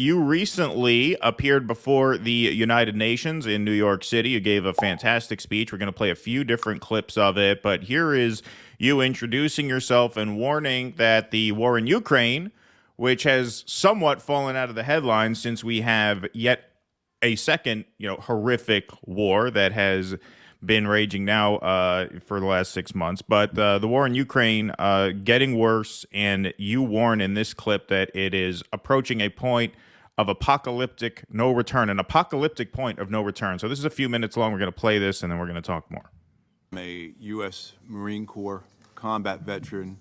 You recently appeared before the United Nations in New York City. You gave a fantastic speech. We're going to play a few different clips of it, but here is you introducing yourself and warning that the war in Ukraine, which has somewhat fallen out of the headlines since we have yet a second, horrific war that has been raging now for the last 6 months. But the war in Ukraine getting worse, and you warn in this clip that it is approaching a point of apocalyptic no return, an apocalyptic point of no return. So this is a few minutes long. We're going to play this, and then we're going to talk more. I'm a U.S. Marine Corps combat veteran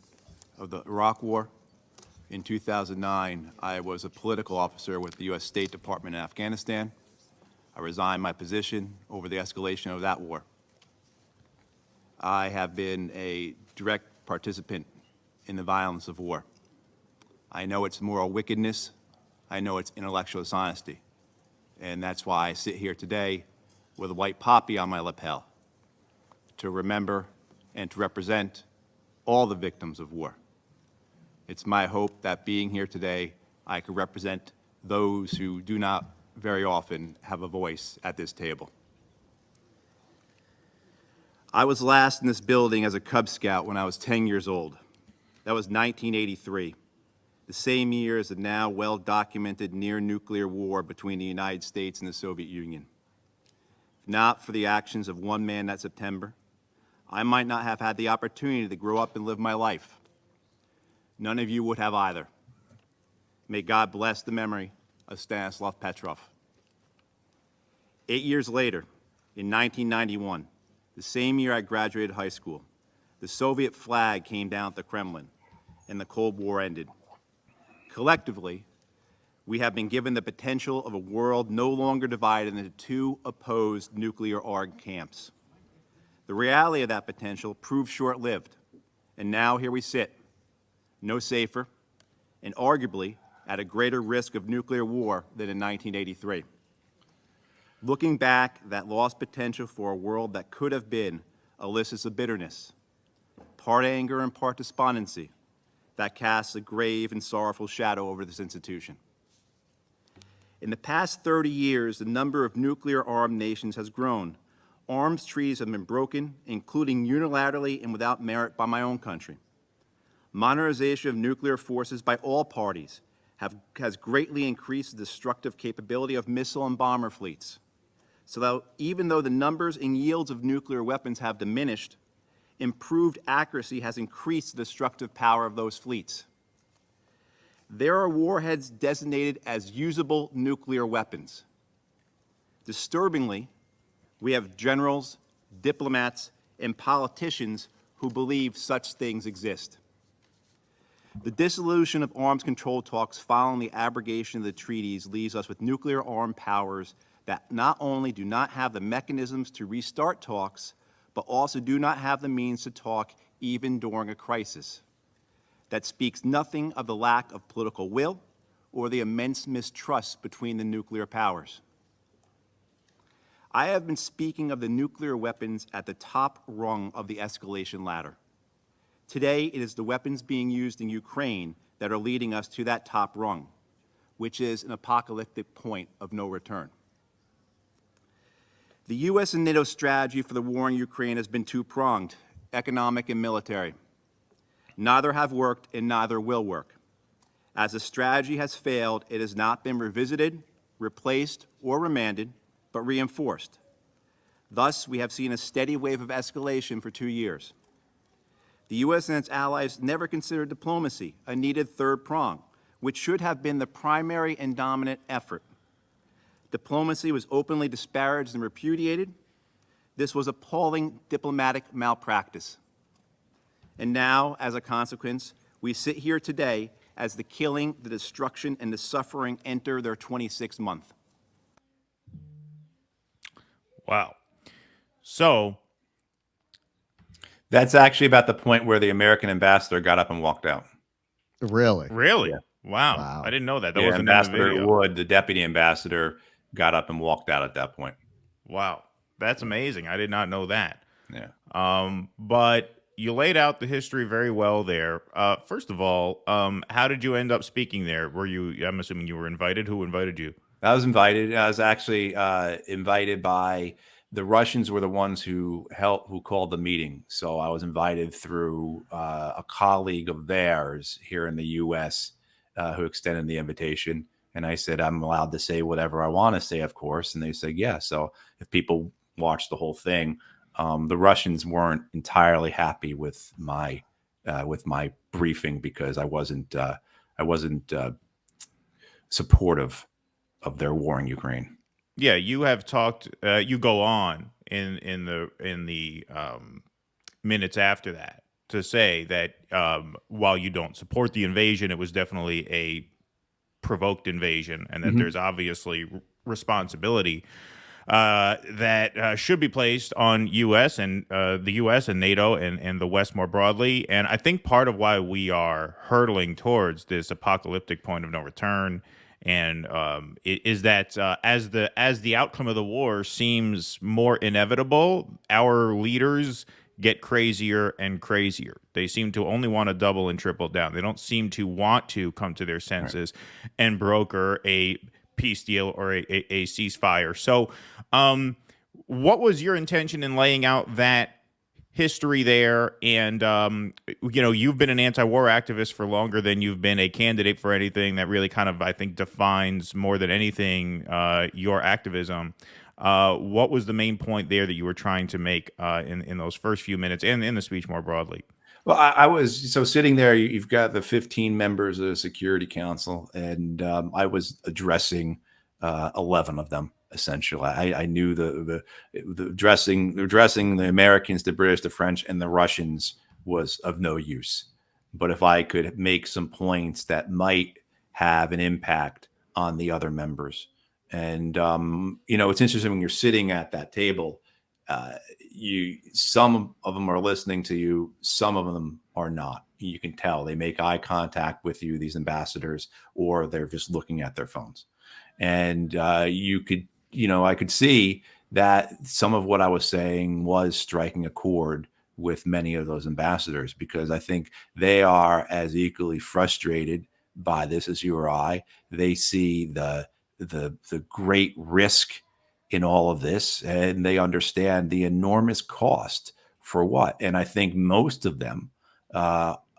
of the Iraq War. In 2009, I was a political officer with the U.S. State Department in Afghanistan. I resigned my position over the escalation of that war. I have been a direct participant in the violence of war. I know its moral wickedness. I know its intellectual dishonesty. And that's why I sit here today with a white poppy on my lapel to remember and to represent all the victims of war. It's my hope that being here today, I could represent those who do not very often have a voice at this table. I was last in this building as a Cub Scout when I was 10 years old. That was 1983, the same year as the now well-documented near-nuclear war between the United States and the Soviet Union. If not for the actions of one man that September, I might not have had the opportunity to grow up and live my life. None of you would have either. May God bless the memory of Stanislav Petrov. 8 years later, in 1991, the same year I graduated high school, the Soviet flag came down at the Kremlin and the Cold War ended. Collectively, we have been given the potential of a world no longer divided into two opposed nuclear-armed camps. The reality of that potential proved short-lived, and now here we sit, no safer, and arguably at a greater risk of nuclear war than in 1983. Looking back, that lost potential for a world that could have been elicits a bitterness, part anger and part despondency, that casts a grave and sorrowful shadow over this institution. In the past 30 years, the number of nuclear-armed nations has grown. Arms treaties have been broken, including unilaterally and without merit by my own country. Modernization of nuclear forces by all parties has greatly increased the destructive capability of missile and bomber fleets. So that even though the numbers and yields of nuclear weapons have diminished, improved accuracy has increased the destructive power of those fleets. There are warheads designated as usable nuclear weapons. Disturbingly, we have generals, diplomats, and politicians who believe such things exist. The dissolution of arms control talks following the abrogation of the treaties leaves us with nuclear-armed powers that not only do not have the mechanisms to restart talks, but also do not have the means to talk even during a crisis. That speaks nothing of the lack of political will or the immense mistrust between the nuclear powers. I have been speaking of the nuclear weapons at the top rung of the escalation ladder. Today, it is the weapons being used in Ukraine that are leading us to that top rung, which is an apocalyptic point of no return. The U.S. and NATO strategy for the war in Ukraine has been two-pronged, economic and military. Neither have worked and neither will work. As the strategy has failed, it has not been revisited, replaced, or remanded, but reinforced. Thus, we have seen a steady wave of escalation for 2 years. The U.S. and its allies never considered diplomacy a needed third prong, which should have been the primary and dominant effort. Diplomacy was openly disparaged and repudiated. This was appalling diplomatic malpractice. And now, as a consequence, we sit here today as the killing, the destruction, and the suffering enter their 26th month. Wow. So that's actually about the point where the American ambassador got up and walked out. Really? Really? Yeah. Wow. I didn't know that. That Yeah, wasn't in the Ambassador video. Wood, the deputy ambassador, got up and walked out at that point. Wow. That's amazing. I did not know that. Yeah. But you laid out the history very well there. First of all, how did you end up speaking there? Were you? I'm assuming you were invited. Who invited you? I was invited. I was actually invited by the Russians were the ones who called the meeting. So I was invited through a colleague of theirs here in the U.S. Who extended the invitation. And I said, I'm allowed to say whatever I want to say, of course. And they said, yeah. So if people watched the whole thing, the Russians weren't entirely happy with my briefing because I wasn't supportive of their war in Ukraine. Yeah, you have talked. You go on in the minutes after that to say that while you don't support the invasion, it was definitely a provoked invasion, and that there's obviously responsibility that should be placed on U.S. and the U.S. and NATO and the West more broadly. And I think part of why we are hurtling towards this apocalyptic point of no return and is that as the outcome of the war seems more inevitable, our leaders get crazier and crazier. They seem to only want to double and triple down. They don't seem to want to come to their senses and broker a peace deal or a ceasefire. So, what was your intention in laying out that history there? And you've been an anti-war activist for longer than you've been a candidate for anything. That really kind of, I think, defines more than anything your activism. What was the main point there that you were trying to make in those first few minutes and in the speech more broadly? Well, I was sitting there. You've got the 15 members of the Security Council, and I was addressing 11 of them. Essentially, I knew the addressing the Americans, the British, the French, and the Russians was of no use. But if I could make some points that might have an impact on the other members, and it's interesting when you're sitting at that table. Some of them are listening to you, some of them are not. You can tell they make eye contact with you, these ambassadors, or they're just looking at their phones. And I could see that some of what I was saying was striking a chord with many of those ambassadors, because I think they are as equally frustrated by this as you or I. They see the great risk in all of this, and they understand the enormous cost for what. And I think most of them,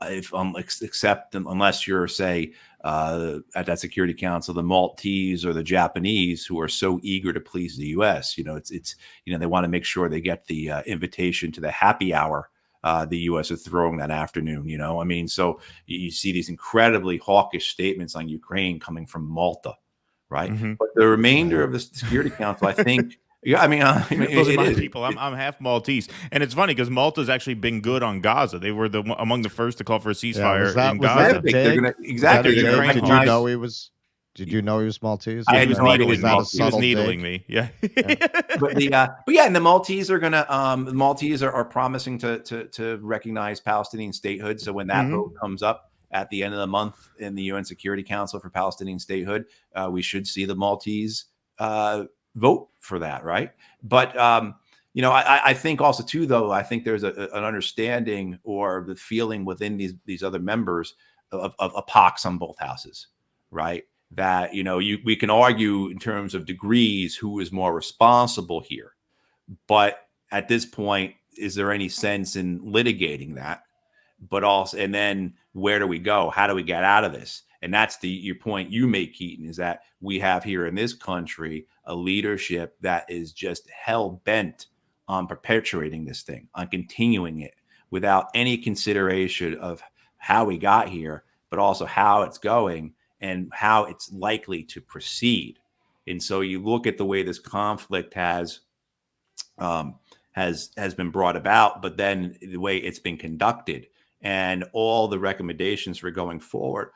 except unless you're, say, at that Security Council, the Maltese or the Japanese, who are so eager to please the U.S., they want to make sure they get the invitation to the happy hour the U.S. is throwing that afternoon. So you see these incredibly hawkish statements on Ukraine coming from Malta. Right. Mm-hmm. But the remainder of the Security Council, I think, those are my people. I'm half Maltese. And it's funny because Malta's actually been good on Gaza. They were among the first to call for a ceasefire in Gaza. Exactly. Did you know he was Maltese? He was needling me. Yeah. And the Maltese are are promising to recognize Palestinian statehood. So when that vote comes up at the end of the month in the UN Security Council for Palestinian statehood, we should see the Maltese vote for that, right? But I think also too, though, I think there's an understanding or the feeling within these other members of a pox on both houses, right? That we can argue in terms of degrees who is more responsible here, but at this point, is there any sense in litigating that? But also, and then where do we go? How do we get out of this? And that's your point you make, Keaton, is that we have here in this country a leadership that is just hell bent on perpetuating this thing, on continuing it without any consideration of how we got here, but also how it's going and how it's likely to proceed. And so you look at the way this conflict has been brought about, but then the way it's been conducted. And all the recommendations for going forward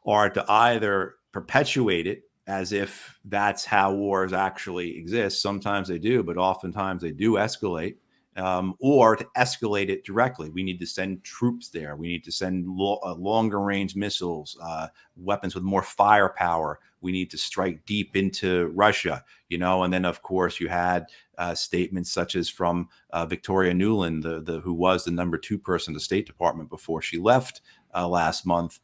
are to either perpetuate it as if that's how wars actually exist. Sometimes they do, but oftentimes they do escalate. or to escalate it directly. We need to send troops there. We need to send longer range missiles, weapons with more firepower. We need to strike deep into Russia, and then of course you had statements such as from Victoria Nuland, who was the number 2 person in the State Department before she left last month,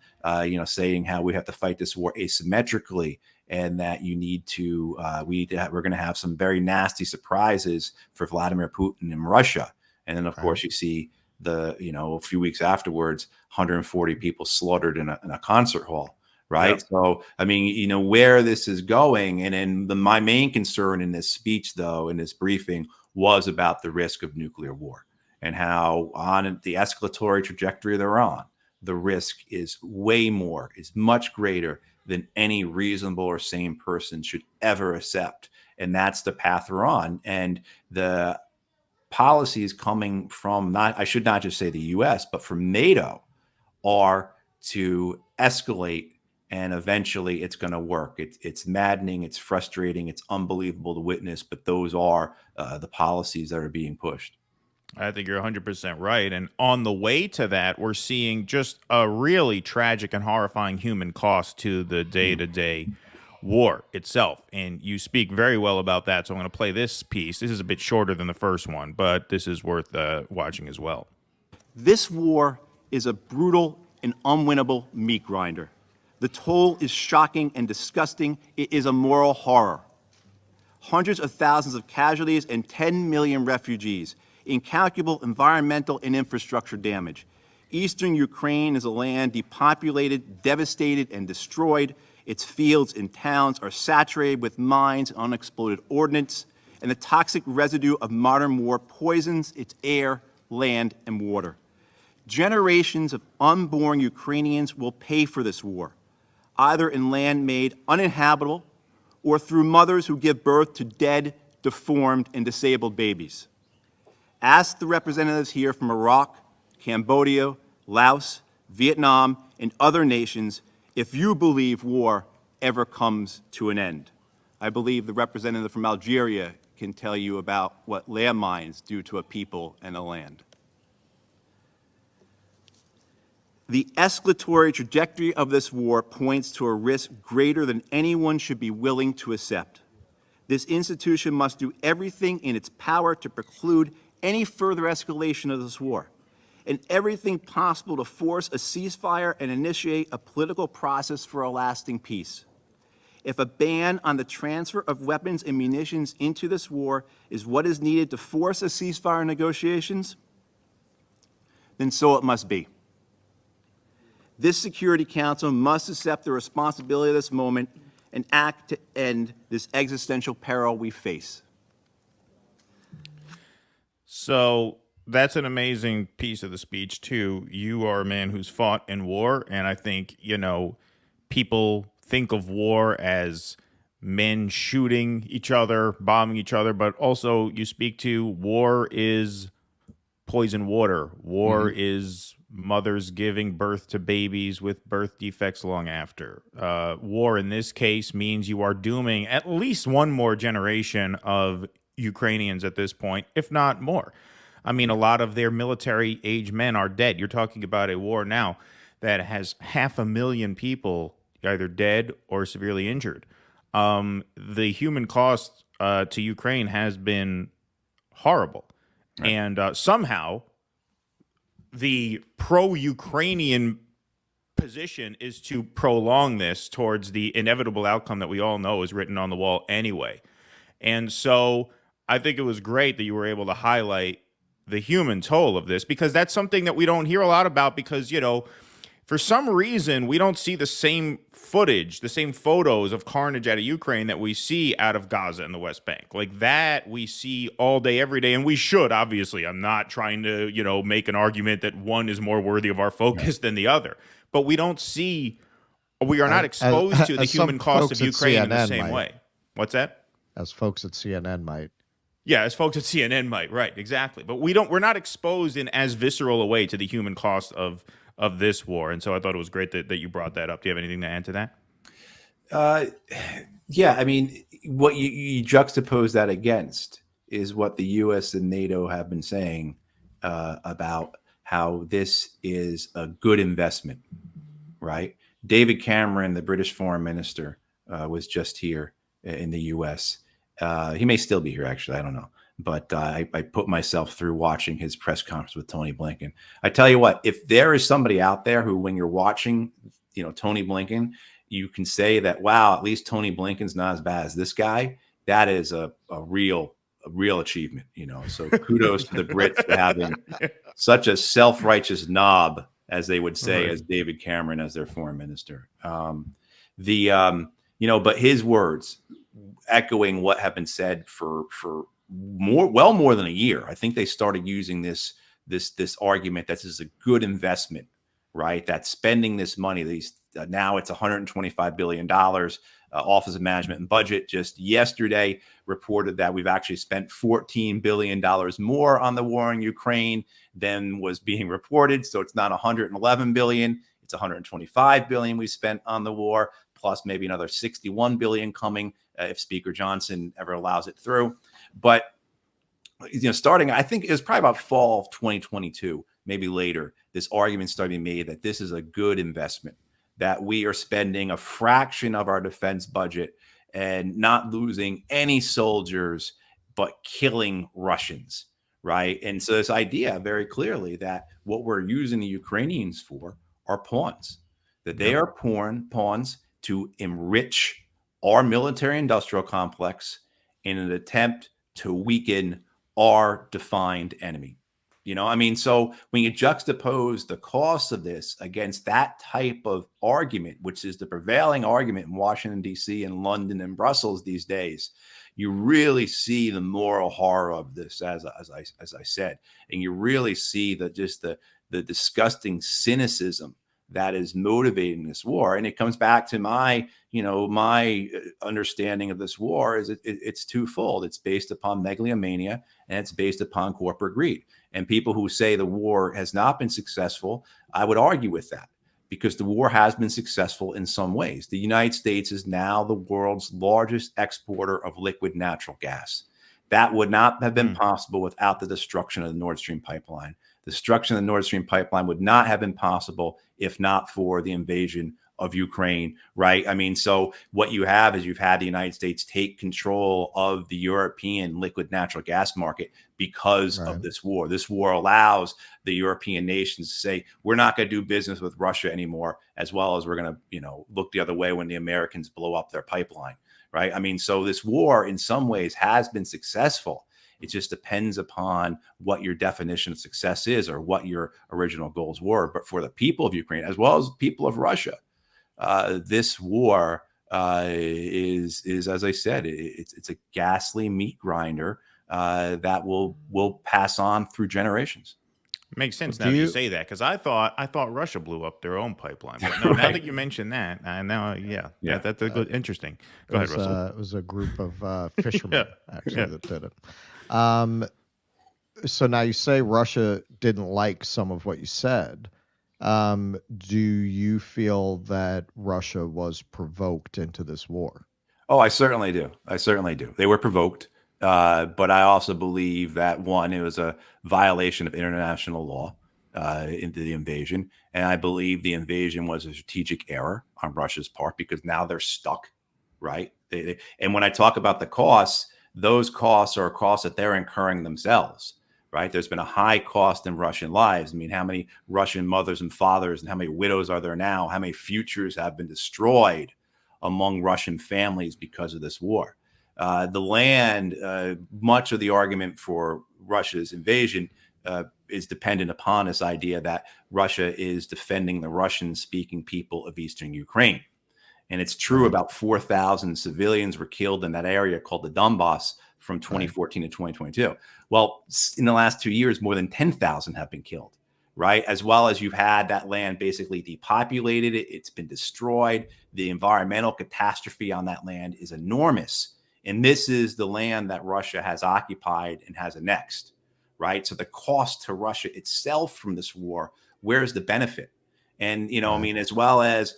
saying how we have to fight this war asymmetrically, and that we're going to have some very nasty surprises for Vladimir Putin in Russia. And then of course you see a few weeks afterwards, 140 people slaughtered in a concert hall. Right. Yep. So, I mean, where this is going, and then my main concern in this speech, though, in this briefing, was about the risk of nuclear war and how on the escalatory trajectory they're on, the risk is much greater than any reasonable or sane person should ever accept. And that's the path we're on. And the policies coming from I should not just say the US, but from NATO are to escalate. And eventually it's going to work. It's maddening. It's frustrating. It's unbelievable to witness. But those are the policies that are being pushed. I think you're 100% right. And on the way to that, we're seeing just a really tragic and horrifying human cost to the day-to-day war itself. And you speak very well about that. So I'm going to play this piece. This is a bit shorter than the first one, but this is worth watching as well. This war is a brutal and unwinnable meat grinder. The toll is shocking and disgusting. It is a moral horror. Hundreds of thousands of casualties and 10 million refugees, incalculable environmental and infrastructure damage. Eastern Ukraine is a land depopulated, devastated, and destroyed. Its fields and towns are saturated with mines and unexploded ordnance, and the toxic residue of modern war poisons its air, land, and water. Generations of unborn Ukrainians will pay for this war, either in land made uninhabitable or through mothers who give birth to dead, deformed, and disabled babies. Ask the representatives here from Iraq, Cambodia, Laos, Vietnam, and other nations if you believe war ever comes to an end. I believe the representative from Algeria can tell you about what landmines do to a people and a land. The escalatory trajectory of this war points to a risk greater than anyone should be willing to accept. This institution must do everything in its power to preclude any further escalation of this war, and everything possible to force a ceasefire and initiate a political process for a lasting peace. If a ban on the transfer of weapons and munitions into this war is what is needed to force a ceasefire negotiations, then so it must be. This Security Council must accept the responsibility of this moment and act to end this existential peril we face. So that's an amazing piece of the speech, too. You are a man who's fought in war, and I think, people think of war as men shooting each other, bombing each other, but also you speak to war is poison water. War is mothers giving birth to babies with birth defects long after. War in this case means you are dooming at least one more generation of Ukrainians at this point, if not more. I mean, a lot of their military age men are dead. You're talking about a war now that has 500,000 people either dead or severely injured. The human cost to Ukraine has been horrible. Right. And somehow the pro-Ukrainian position is to prolong this towards the inevitable outcome that we all know is written on the wall anyway. And so I think it was great that you were able to highlight the human toll of this, because that's something that we don't hear a lot about, because, for some reason, we don't see the same footage, the same photos of carnage out of Ukraine that we see out of Gaza and the West Bank. Like that we see all day, every day, and we should, obviously. I'm not trying to, make an argument that one is more worthy of our focus than the other. But we don't see, we are not exposed to the human cost of Ukraine in the same way. What's that? As folks at CNN might. Yeah, as folks at CNN might, right, exactly. But we're not exposed in as visceral a way to the human cost of this war. And so I thought it was great that you brought that up. Do you have anything to add to that? Yeah, I mean, what you juxtapose that against is what the U.S. and NATO have been saying about how this is a good investment, right? David Cameron, the British foreign minister, was just here in the U.S. He may still be here, actually. I don't know. But I put myself through watching his press conference with Tony Blinken. I tell you what, if there is somebody out there who, when you're watching, Tony Blinken, you can say that, wow, at least Tony Blinken's not as bad as this guy. That is a real achievement, So kudos to the Brits for having such a self-righteous knob, as they would say, as David Cameron as their foreign minister. But his words echoing what have been said for more than a year. I think they started using this argument that this is a good investment, right? That spending this money, now it's $125 billion. Office of Management and Budget just yesterday reported that we've actually spent $14 billion more on the war in Ukraine than was being reported. So it's not $111 billion, it's $125 billion we spent on the war, plus maybe another $61 billion coming if Speaker Johnson ever allows it through. But starting, I think it was probably about fall of 2022, maybe later, this argument started being made that this is a good investment, that we are spending a fraction of our defense budget and not losing any soldiers, but killing Russians, right? And so this idea very clearly that what we're using the Ukrainians for are pawns, that they are pawns to enrich our military industrial complex in an attempt to weaken our defined enemy. So when you juxtapose the cost of this against that type of argument, which is the prevailing argument in Washington, D.C. and London and Brussels these days, you really see the moral horror of this, as I said, and you really see the disgusting cynicism that is motivating this war. And it comes back to my understanding of this war is it's twofold. It's based upon megalomania and it's based upon corporate greed. And people who say the war has not been successful, I would argue with that, because the war has been successful in some ways. The United States is now the world's largest exporter of liquid natural gas. That would not have been possible without the destruction of the Nord Stream pipeline. The destruction of the Nord Stream pipeline would not have been possible if not for the invasion of Ukraine, right? So what you have is you've had the United States take control of the European liquid natural gas market because of this war. This war allows the European nations to say, we're not going to do business with Russia anymore, as well as we're going to, look the other way when the Americans blow up their pipeline, right? So this war in some ways has been successful. It just depends upon what your definition of success is or what your original goals were. But for the people of Ukraine, as well as the people of Russia, this war is, as I said, it's a ghastly meat grinder that will pass on through generations. Makes sense now you say that, because I thought Russia blew up their own pipeline. But no, now that you mention that, that's a good, interesting. Go ahead, Russell. It was a group of fishermen that did it. So now you say Russia didn't like some of what you said. Do you feel that Russia was provoked into this war? Oh, I certainly do. They were provoked. But I also believe that, one, it was a violation of international law into the invasion. And I believe the invasion was a strategic error on Russia's part, because now they're stuck, right? And when I talk about the costs, those costs are costs that they're incurring themselves, right? There's been a high cost in Russian lives. How many Russian mothers and fathers and how many widows are there now? How many futures have been destroyed among Russian families because of this war? The land, much of the argument for Russia's invasion is dependent upon this idea that Russia is defending the Russian-speaking people of eastern Ukraine. And it's true, about 4,000 civilians were killed in that area called the Donbass from 2014 to 2022. Well, in the last 2 years, more than 10,000 have been killed, right? As well as you've had that land basically depopulated. It's been destroyed. The environmental catastrophe on that land is enormous. And this is the land that Russia has occupied and has annexed, right? So the cost to Russia itself from this war, where's the benefit? And, as well as,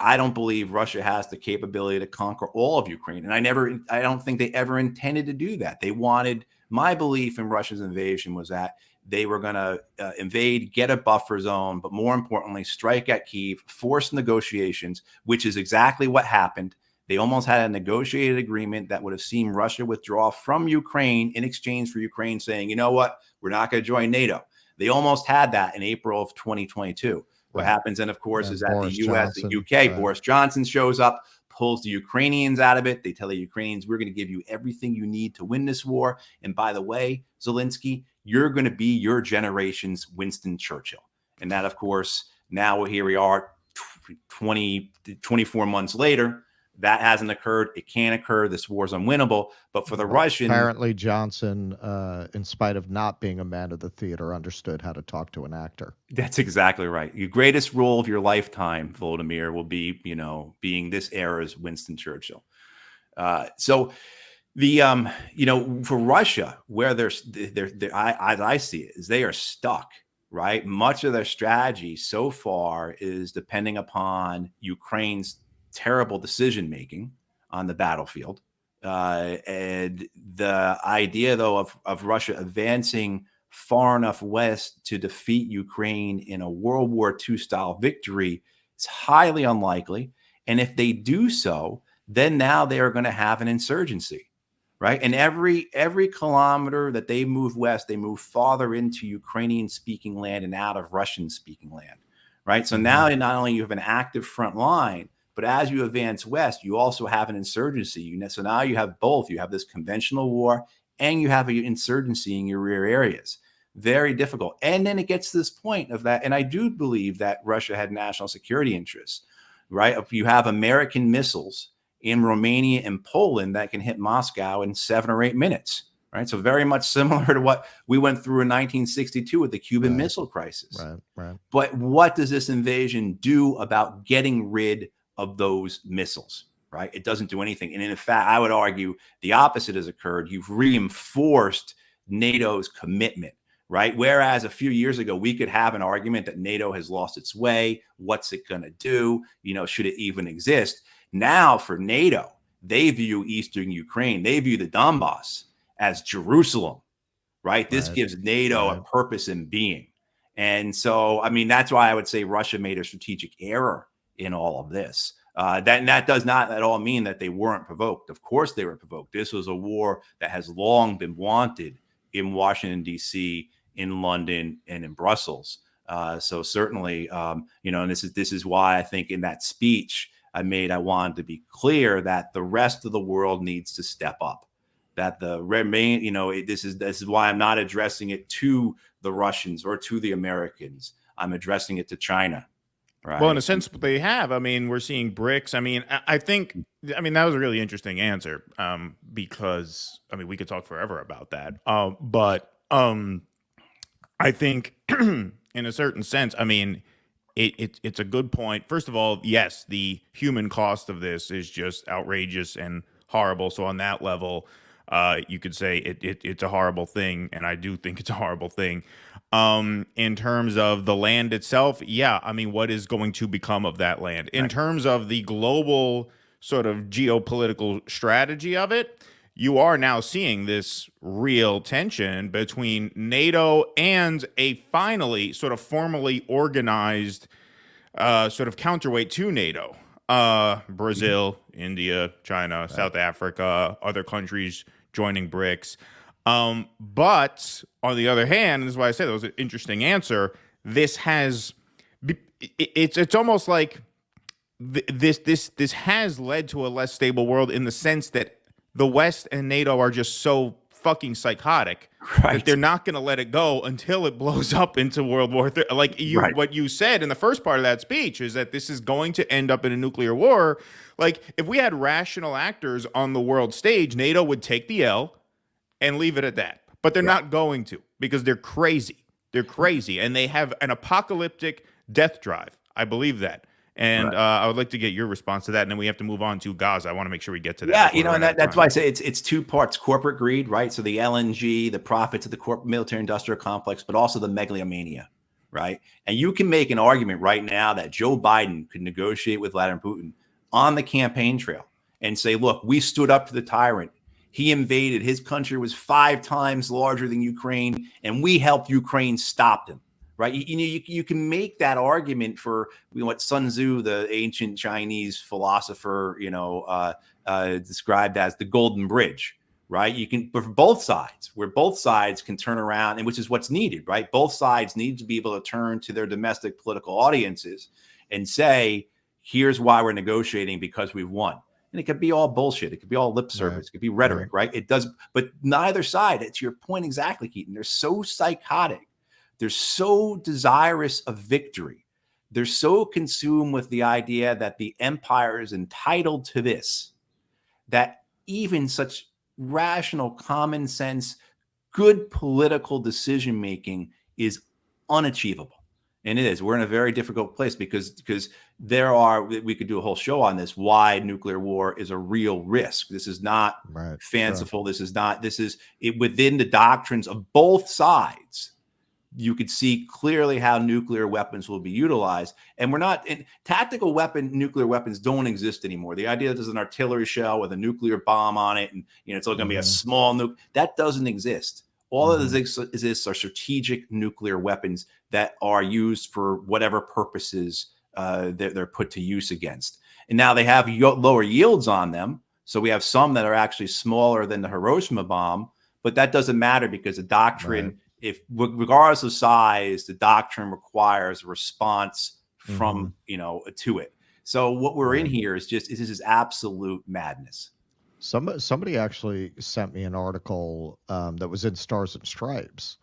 I don't believe Russia has the capability to conquer all of Ukraine. And I don't think they ever intended to do that. They wanted My belief in Russia's invasion was that they were going to invade, get a buffer zone, but more importantly, strike at Kyiv, force negotiations, which is exactly what happened. They almost had a negotiated agreement that would have seen Russia withdraw from Ukraine in exchange for Ukraine saying, you know what, we're not going to join NATO. They almost had that in April of 2022. What happens then, of course, is that Boris the U.S. Johnson, and UK, Boris Johnson shows up, pulls the Ukrainians out of it. They tell the Ukrainians, we're going to give you everything you need to win this war. And by the way, Zelensky, you're going to be your generation's Winston Churchill. And that, of course, now here we are 24 months later. That hasn't occurred. It can't occur. This war is unwinnable. But for the Russians, apparently Johnson, in spite of not being a man of the theater, understood how to talk to an actor. That's exactly right. Your greatest role of your lifetime, Volodymyr, will be, being this era's Winston Churchill. So the, for Russia, where as I see it, is they are stuck. Right. Much of their strategy so far is depending upon Ukraine's terrible decision making on the battlefield, and the idea, though, of Russia advancing far enough west to defeat Ukraine in a World War II style victory is highly unlikely. And if they do so, then now they are going to have an insurgency, right? And every kilometer that they move west, they move farther into Ukrainian-speaking land and out of Russian-speaking land, right? So now not only you have an active front line, but as you advance west, you also have an insurgency. So now you have both. You have this conventional war and you have an insurgency in your rear areas. Very difficult. And then it gets to this point of that. And I do believe that Russia had national security interests, right? If you have American missiles in Romania and Poland that can hit Moscow in 7 or 8 minutes, right? So very much similar to what we went through in 1962 with the Cuban Missile Crisis. Right. But what does this invasion do about getting rid of those missiles, right? It doesn't do anything. And in fact, I would argue the opposite has occurred. You've reinforced NATO's commitment, right? Whereas a few years ago, we could have an argument that NATO has lost its way. What's it going to do? Should it even exist? Now for NATO, they view Eastern Ukraine, they view the Donbass as Jerusalem, right? This gives NATO a purpose in being. And so, that's why I would say Russia made a strategic error in all of this. That does not at all mean that they weren't provoked. Of course they were provoked. This was a war that has long been wanted in Washington, D.C., in London, and in Brussels. So certainly, and this is why I think in that speech I wanted to be clear that the rest of the world needs to step up. That the remain, this is why I'm not addressing it to the Russians or to the Americans. I'm addressing it to China. Right. Well, in a sense, they have. We're seeing BRICS. I think that was a really interesting answer, because we could talk forever about that. But I think in a certain sense, it's a good point. First of all, yes, the human cost of this is just outrageous and horrible. So on that level, you could say it's a horrible thing, and I do think it's a horrible thing. In terms of the land itself, what is going to become of that land? In terms of the global sort of geopolitical strategy of it, you are now seeing this real tension between NATO and a finally sort of formally organized sort of counterweight to NATO. Brazil, India, China, South Africa, other countries joining BRICS. But on the other hand, and this is why I said that was an interesting answer, this has, it's almost like this has led to a less stable world in the sense that the West and NATO are just so fucking psychotic that they're not going to let it go until it blows up into World War III. What you said in the first part of that speech is that this is going to end up in a nuclear war. Like, if we had rational actors on the world stage, NATO would take the L and leave it at that. But they're not going to, because they're crazy. They're crazy, and they have an apocalyptic death drive. I believe that. And I would like to get your response to that, and then we have to move on to Gaza. I want to make sure we get to that. Yeah, and that's why I say it's two parts: corporate greed, right? So the LNG, the profits of the corporate military-industrial complex, but also the megalomania, right? And you can make an argument right now that Joe Biden could negotiate with Vladimir Putin on the campaign trail and say, "Look, we stood up to the tyrant. He invaded. His country was 5 times larger than Ukraine, and we helped Ukraine stop them. Right? You can make that argument for what Sun Tzu, the ancient Chinese philosopher, described as the Golden Bridge. Right? You can, for both sides, where both sides can turn around, and which is what's needed. Right? Both sides need to be able to turn to their domestic political audiences and say, "Here's why we're negotiating, because we've won." And it could be all bullshit. It could be all lip service. It could be rhetoric, right? It does, but neither side. It's your point exactly, Keaton. They're so psychotic. They're so desirous of victory. They're so consumed with the idea that the empire is entitled to this, that even such rational, common sense, good political decision making is unachievable. And it is. We're in a very difficult place because we could do a whole show on this, why nuclear war is a real risk. This is not fanciful. Sure. This is it within the doctrines of both sides. You could see clearly how nuclear weapons will be utilized. And tactical nuclear weapons don't exist anymore. The idea that there's an artillery shell with a nuclear bomb on it, and it's all going to be a small nuke, that doesn't exist. All that exists are strategic nuclear weapons that are used for whatever purposes they're put to use against. And now they have lower yields on them. So we have some that are actually smaller than the Hiroshima bomb, but that doesn't matter because the doctrine, regardless of size, the doctrine requires a response from, to it. So what we're in here is this is absolute madness. Somebody actually sent me an article that was in Stars and Stripes,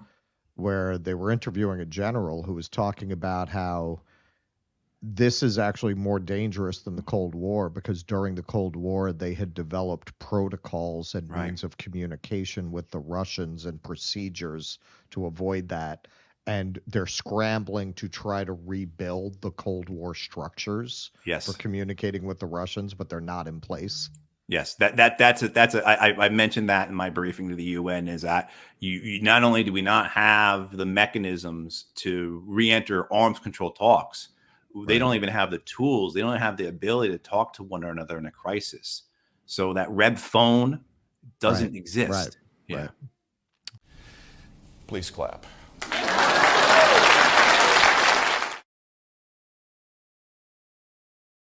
where they were interviewing a general who was talking about how this is actually more dangerous than the Cold War, because during the Cold War, they had developed protocols and means of communication with the Russians and procedures to avoid that. And they're scrambling to try to rebuild the Cold War structures for communicating with the Russians, but they're not in place. Yes, I mentioned that in my briefing to the UN, is that you not only do we not have the mechanisms to re-enter arms control talks, they don't even have the tools. They don't have the ability to talk to one another in a crisis. So that red phone doesn't exist. Right. Please clap.